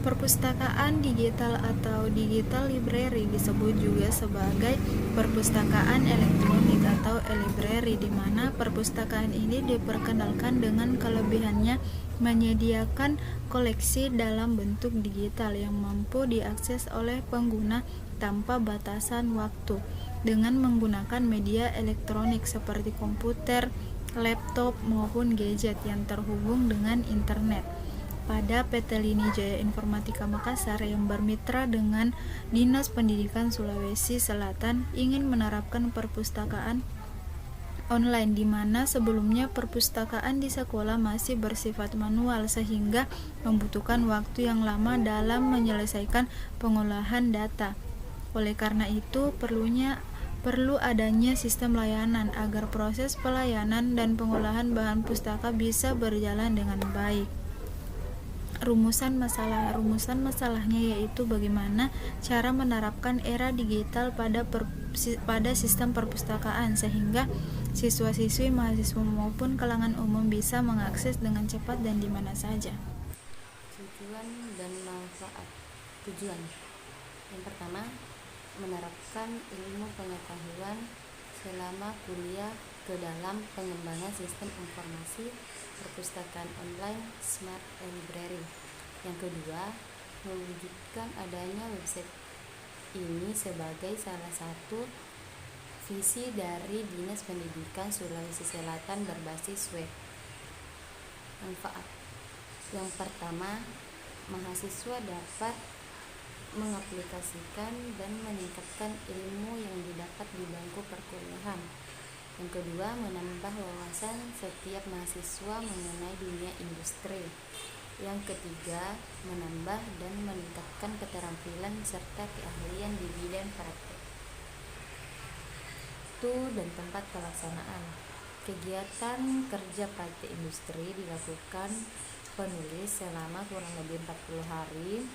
Perpustakaan digital atau digital library disebut juga sebagai perpustakaan elektronik atau e-library, di mana perpustakaan ini diperkenalkan dengan kelebihannya menyediakan koleksi dalam bentuk digital yang mampu diakses oleh pengguna tanpa batasan waktu dengan menggunakan media elektronik seperti komputer, laptop maupun gadget yang terhubung dengan internet. Pada PT Lini Jaya Informatika Makassar yang bermitra dengan Dinas Pendidikan Sulawesi Selatan ingin menerapkan perpustakaan online, di mana sebelumnya perpustakaan di sekolah masih bersifat manual sehingga membutuhkan waktu yang lama dalam menyelesaikan pengolahan data. Oleh karena itu, perlu adanya sistem layanan agar proses pelayanan dan pengolahan bahan pustaka bisa berjalan dengan baik. Rumusan masalahnya yaitu bagaimana cara menerapkan era digital pada sistem perpustakaan sehingga siswa-siswi, mahasiswa maupun kalangan umum bisa mengakses dengan cepat dan di mana saja. Tujuan dan manfaat. Tujuan yang pertama, menerapkan ilmu pengetahuan selama kuliah ke dalam pengembangan sistem informasi perpustakaan online Smart Library. Yang kedua, mewujudkan adanya website ini sebagai salah satu visi dari Dinas Pendidikan Sulawesi Selatan berbasis web. Manfaat yang pertama, mahasiswa dapat mengaplikasikan dan meningkatkan ilmu yang didapat di bangku perkuliahan. Yang kedua, menambah wawasan setiap mahasiswa mengenai dunia industri. Yang ketiga, menambah dan meningkatkan keterampilan serta keahlian di bidang praktek. Dan tempat pelaksanaan. Kegiatan kerja praktek industri dilakukan penulis selama kurang lebih 40 hari,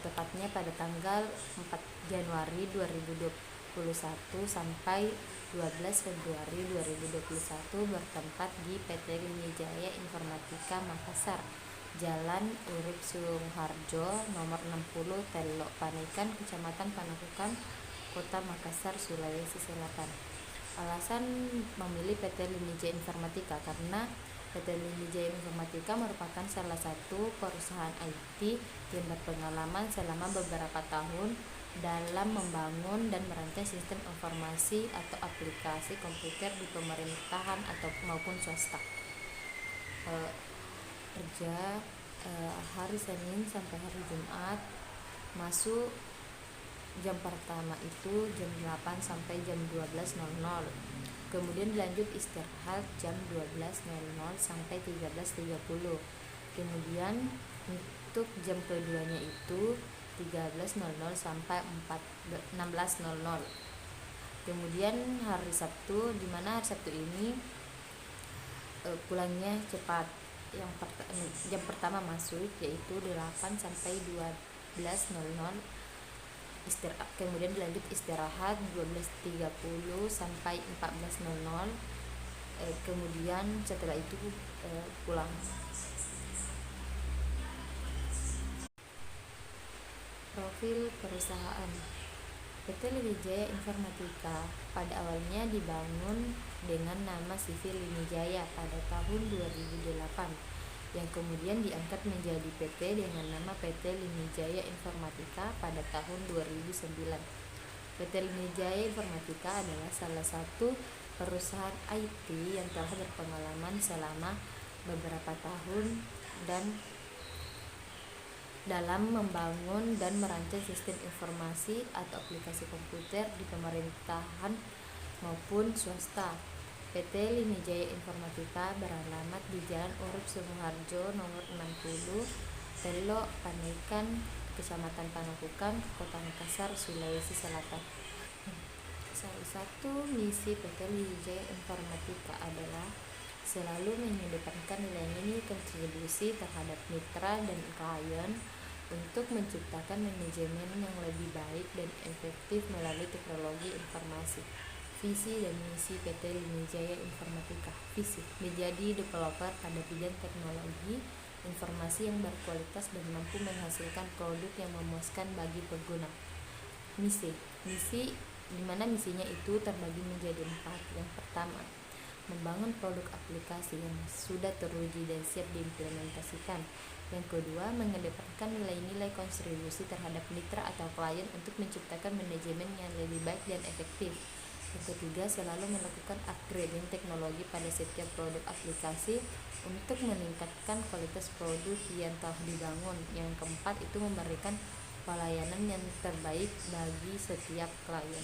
tepatnya pada tanggal 4 Januari 2021 sampai 12 Februari 2021 bertempat di PT Lini Jaya Informatika Makassar, Jalan Urip Suharjo, nomor 60, Telok Panekan, Kecamatan Panakukan, Kota Makassar, Sulawesi Selatan. Alasan memilih PT Lini Jaya Informatika karena PT Lini Jaya Informatika merupakan salah satu perusahaan IT yang berpengalaman selama beberapa tahun dalam membangun dan merancang sistem informasi atau aplikasi komputer di pemerintahan atau maupun swasta. Kerja hari Senin sampai hari Jumat, masuk jam pertama itu jam 8 sampai jam 12.00. Kemudian dilanjut istirahat jam 12.00 sampai 13.30. Kemudian untuk jam keduanya itu 13.00 sampai 16.00. Kemudian hari Sabtu, di mana hari Sabtu ini pulangnya cepat. Jam pertama masuk yaitu 8 sampai 12.00. Kemudian dilanjut istirahat 12.30 sampai 14.00. Kemudian setelah itu pulang. Profil perusahaan. PT Lini Jaya Informatika pada awalnya dibangun dengan nama Sivil Lini Jaya pada tahun 2008, yang kemudian diangkat menjadi PT dengan nama PT Lini Jaya Informatika pada tahun 2009. PT Lini Jaya Informatika adalah salah satu perusahaan IT yang telah berpengalaman selama beberapa tahun dan dalam membangun dan merancang sistem informasi atau aplikasi komputer di pemerintahan maupun swasta. PT Lini Jaya Informatika beralamat di Jalan Urip Suharjo nomor 60, Telok Panekan, Kecamatan Panakukan, Kota Makassar, Sulawesi Selatan. Salah satu misi PT Lini Jaya Informatika adalah selalu mengedepankan nilai-nilai kontribusi terhadap mitra dan klien untuk menciptakan manajemen yang lebih baik dan efektif melalui teknologi informasi. Visi dan misi PT Lini Jaya Informatika. Visi: menjadi developer pada bidang teknologi informasi yang berkualitas dan mampu menghasilkan produk yang memuaskan bagi pengguna. Misi di mana misinya itu terbagi menjadi 4. Yang pertama, membangun produk aplikasi yang sudah teruji dan siap diimplementasikan. Yang kedua, mengedepankan nilai-nilai kontribusi terhadap mitra atau klien untuk menciptakan manajemen yang lebih baik dan efektif. Yang ketiga, selalu melakukan upgrading teknologi pada setiap produk aplikasi untuk meningkatkan kualitas produk yang telah dibangun. Yang keempat, itu memberikan pelayanan yang terbaik bagi setiap klien.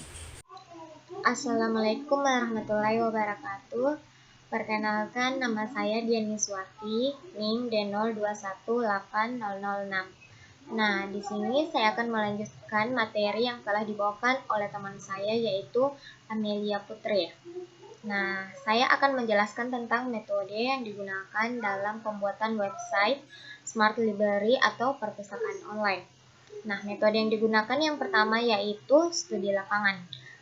Assalamualaikum warahmatullahi wabarakatuh. Perkenalkan, nama saya Diani Swati, NIM D02180006. Nah, di sini saya akan melanjutkan materi yang telah dibawakan oleh teman saya, yaitu Amelia Putri. Nah, saya akan menjelaskan tentang metode yang digunakan dalam pembuatan website Smart Library atau perpustakaan online. Nah, metode yang digunakan yang pertama yaitu studi lapangan.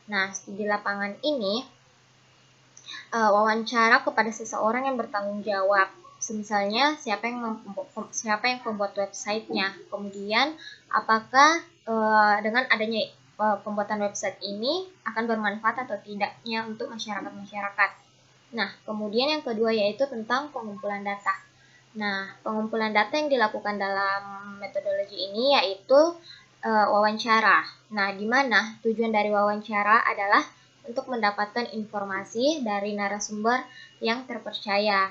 Nah, studi lapangan ini wawancara kepada seseorang yang bertanggung jawab. Misalnya siapa yang membuat websitenya, kemudian apakah dengan adanya pembuatan website ini akan bermanfaat atau tidaknya untuk masyarakat. Nah, kemudian yang kedua yaitu tentang pengumpulan data. Nah, pengumpulan data yang dilakukan dalam metodologi ini yaitu wawancara. Nah, di mana tujuan dari wawancara adalah untuk mendapatkan informasi dari narasumber yang terpercaya.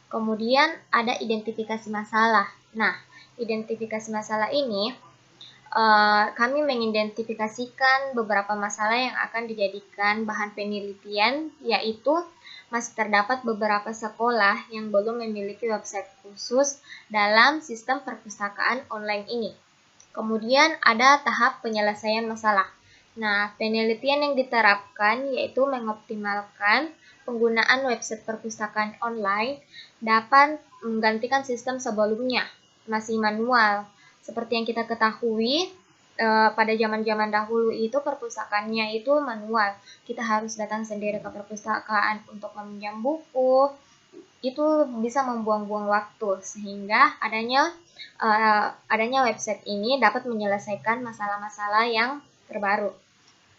Kemudian ada identifikasi masalah. Nah, identifikasi masalah ini kami mengidentifikasikan beberapa masalah yang akan dijadikan bahan penelitian, yaitu masih terdapat beberapa sekolah yang belum memiliki website khusus dalam sistem perpustakaan online ini. Kemudian ada tahap penyelesaian masalah. Nah, penelitian yang diterapkan yaitu mengoptimalkan penggunaan website perpustakaan online dapat menggantikan sistem sebelumnya, masih manual. Seperti yang kita ketahui, pada zaman-zaman dahulu itu perpustakaannya itu manual. Kita harus datang sendiri ke perpustakaan untuk meminjam buku. Itu bisa membuang-buang waktu, sehingga adanya website ini dapat menyelesaikan masalah-masalah yang terbaru.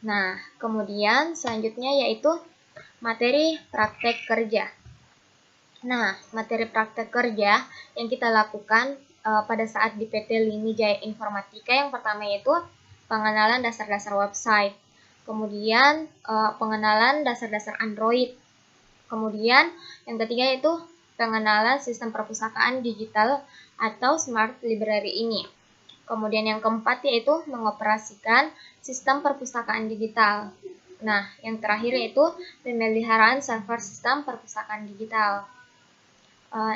Nah, kemudian selanjutnya yaitu materi praktek kerja. Nah, materi praktek kerja yang kita lakukan pada saat di PT Lini Jaya Informatika yang pertama yaitu pengenalan dasar-dasar website, kemudian pengenalan dasar-dasar Android, kemudian yang ketiga yaitu pengenalan sistem perpustakaan digital atau Smart Library ini. Kemudian yang keempat yaitu mengoperasikan sistem perpustakaan digital. Nah, yang terakhir yaitu pemeliharaan server sistem perpustakaan digital.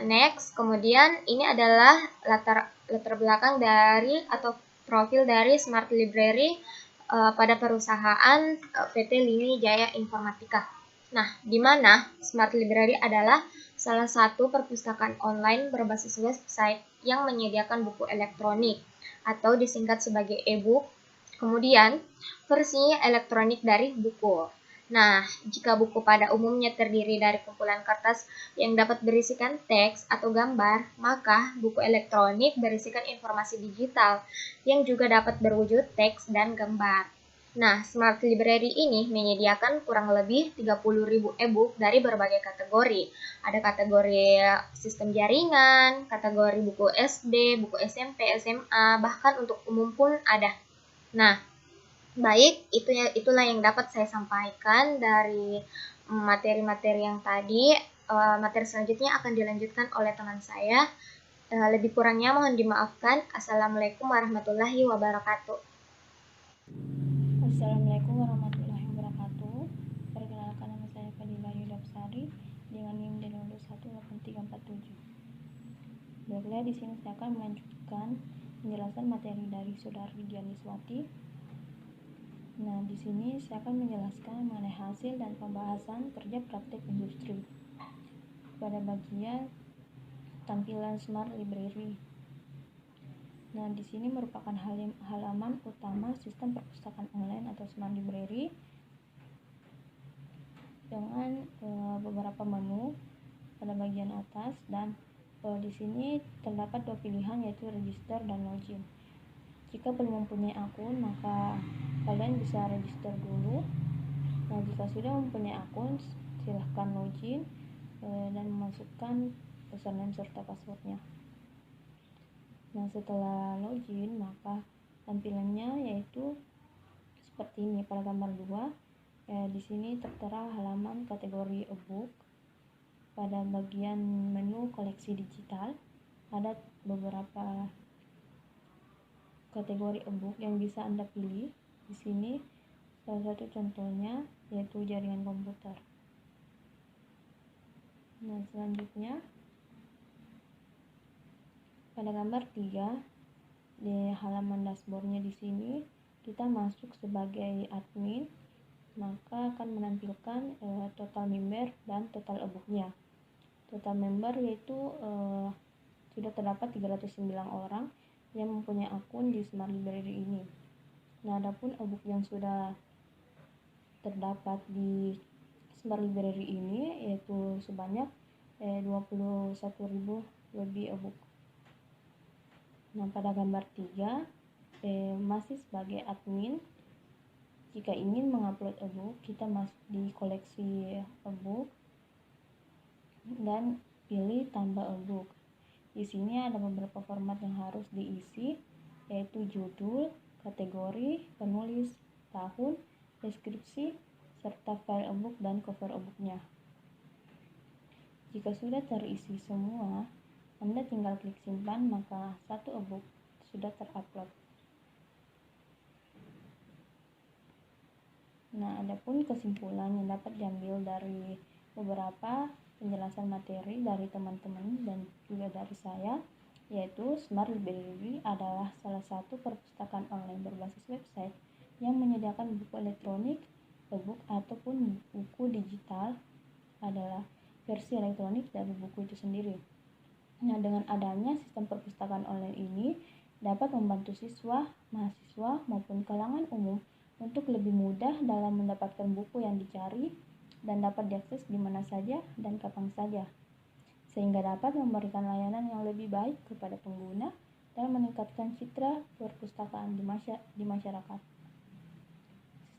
Next, kemudian ini adalah latar belakang dari atau profil dari Smart Library pada perusahaan PT Lini Jaya Informatika. Nah, di mana Smart Library adalah salah satu perpustakaan online berbasis website yang menyediakan buku elektronik atau disingkat sebagai e-book, kemudian versinya elektronik dari buku. Nah, jika buku pada umumnya terdiri dari kumpulan kertas yang dapat berisikan teks atau gambar, maka buku elektronik berisikan informasi digital yang juga dapat berwujud teks dan gambar. Nah, Smart Library ini menyediakan kurang lebih 30.000 e-book dari berbagai kategori. Ada kategori sistem jaringan, kategori buku SD, buku SMP, SMA, bahkan untuk umum pun ada. Nah, baik, itulah yang dapat saya sampaikan dari materi-materi yang tadi. Materi selanjutnya akan dilanjutkan oleh teman saya. Lebih kurangnya mohon dimaafkan. Assalamualaikum warahmatullahi wabarakatuh. Assalamualaikum warahmatullahi wabarakatuh. Perkenalkan, nama saya Fadila Yudapsari dengan NIM D018347. Baiklah, di sini saya akan melanjutkan penjelasan materi dari Saudari Diani Swati. Nah, di sini saya akan menjelaskan mengenai hasil dan pembahasan kerja praktek industri pada bagian tampilan Smart Library. Nah, di sini merupakan halaman utama sistem perpustakaan online atau Smart Library dengan beberapa menu pada bagian atas dan Di sini terdapat dua pilihan, yaitu register dan login. Jika belum mempunyai akun, maka kalian bisa register dulu. Nah, jika sudah mempunyai akun, silahkan login dan memasukkan username serta passwordnya. Nah, setelah login, maka tampilannya yaitu seperti ini pada gambar 2. Di sini tertera halaman kategori ebook. Pada bagian menu koleksi digital ada beberapa kategori ebook yang bisa Anda pilih. Di sini salah satu contohnya yaitu jaringan komputer. Nah, selanjutnya pada gambar 3 di halaman dashboardnya di sini kita masuk sebagai admin, maka akan menampilkan total member dan total ebooknya. Total member yaitu sudah terdapat 309 orang yang mempunyai akun di Smart Library ini. Nah, adapun ebook yang sudah terdapat di Smart Library ini yaitu sebanyak 21.000 lebih ebook. Nah, pada gambar 3 masih sebagai admin. Jika ingin mengupload ebook, kita masuk di koleksi ebook dan pilih tambah ebook. Di sini ada beberapa format yang harus diisi, yaitu judul, kategori, penulis, tahun, deskripsi, serta file ebook dan cover ebooknya. Jika sudah terisi semua, Anda tinggal klik simpan, maka satu ebook sudah terupload. Nah, adapun kesimpulan yang dapat diambil dari beberapa penjelasan materi dari teman-teman dan juga dari saya, yaitu Smart Library adalah salah satu perpustakaan online berbasis website yang menyediakan buku elektronik, e-book ataupun buku digital adalah versi elektronik dari buku itu sendiri. Nah, dengan adanya sistem perpustakaan online ini dapat membantu siswa, mahasiswa maupun kalangan umum untuk lebih mudah dalam mendapatkan buku yang dicari dan dapat diakses di mana saja dan kapan saja, sehingga dapat memberikan layanan yang lebih baik kepada pengguna dan meningkatkan citra perpustakaan di masyarakat.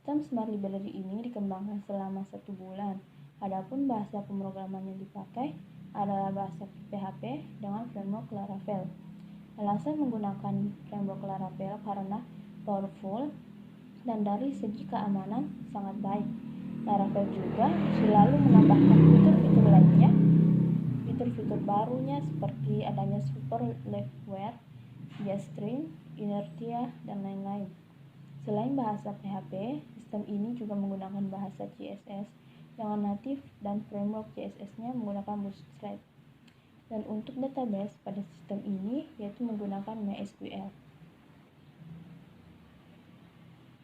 Sistem Smart Library ini dikembangkan selama 1 bulan. Adapun bahasa pemrograman yang dipakai adalah bahasa PHP dengan framework Laravel. Alasan menggunakan framework Laravel karena powerful dan dari segi keamanan sangat baik. Laravel juga selalu menambahkan fitur-fitur lainnya, fitur-fitur barunya seperti adanya super leftware, JString, inertia, dan lain-lain. Selain bahasa PHP, sistem ini juga menggunakan bahasa CSS yang natif dan framework CSS-nya menggunakan Bootstrap. Dan untuk database pada sistem ini yaitu menggunakan MySQL.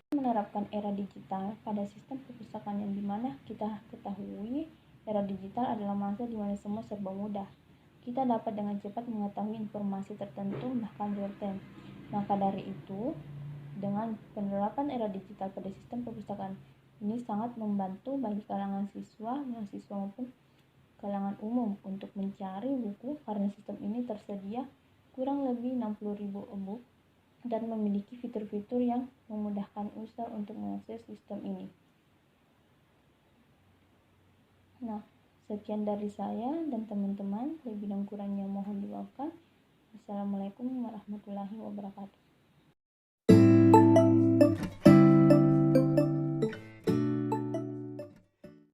Menerapkan era digital pada sistem perpustakaan yang dimana kita ketahui era digital adalah masa dimana semua serba mudah. Kita dapat dengan cepat mengetahui informasi tertentu bahkan real time. Maka dari itu, dengan penerapan era digital pada sistem perpustakaan ini sangat membantu bagi kalangan siswa, mahasiswa maupun kalangan umum untuk mencari buku karena sistem ini tersedia kurang lebih 60.000 ebook dan memiliki fitur-fitur yang memudahkan user untuk mengakses sistem ini. Nah, sekian dari saya dan teman-teman, lebih dan kurangnya mohon dimaafkan. Assalamualaikum warahmatullahi wabarakatuh.